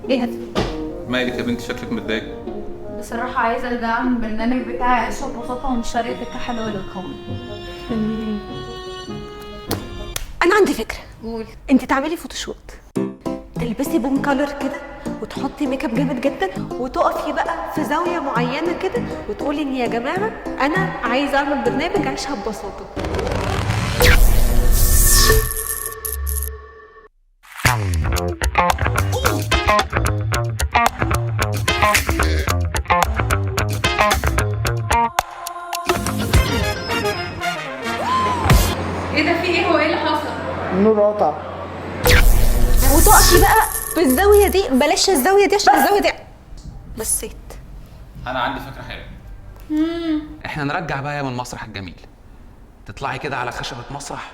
ايه هذا؟ مالك يا بنتي شكلك متضايق؟ بصراحة عايزة ادعم البرنامج بتاعي عيشة ببساطة ومش شريط الكحل ولا القوم. انا عندي فكره. قول. انت تعملي فوتوشوت، تلبسي بوم كالر كده وتحطي ميك اب جامد جدا وتقفي بقى في زاويه معينه كده وتقولي ان يا جماعه انا عايزه اعمل برنامج عيشها ببساطه. ايه ده؟ في ايه؟ هو ايه اللي حصل؟ النور قطع. وتقفي بقى في الزاويه دي، بلاش الزاويه دي عشان الزاويه دي بسيت. انا عندي فكره حلوه. احنا نرجع بقى من المسرح الجميل، تطلعي كده على خشبه مسرح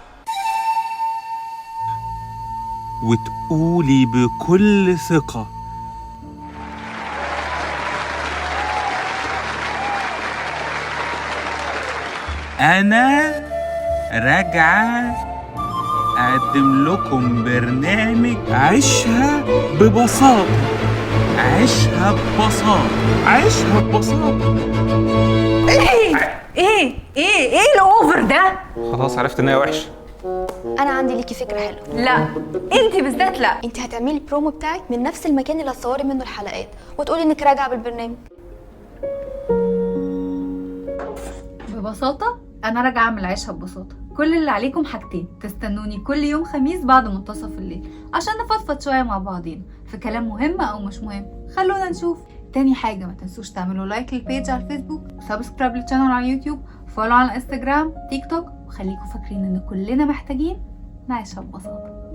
وتقولي بكل ثقة: أنا راجعة أقدم لكم برنامج عيشها ببساطة، عيشها ببساطة، عيشها ببساطة. ايه الاوفر ده؟ خلاص عرفت ان هي وحشه. انا عندي ليكي فكره حلوه. لا انت بالذات لا. انت هتعملي البرومو بتاعك من نفس المكان اللي هتصوري منه الحلقات وتقولي انك راجعه بالبرنامج. ببساطة أنا راجعة أعمل عيشها ببساطة. كل اللي عليكم حاجتين: تستنوني كل يوم خميس بعد منتصف الليل عشان نفضفض شوية مع بعضينا في كلام مهم أو مش مهم، خلونا نشوف. تاني حاجة، ما تنسوش تعملوا لايك للبيج على الفيسبوك وسبسكرايب للشانل على يوتيوب وفولو على الانستجرام تيك توك، وخليكم فاكرين إن كلنا محتاجين نعيشها ببساطة.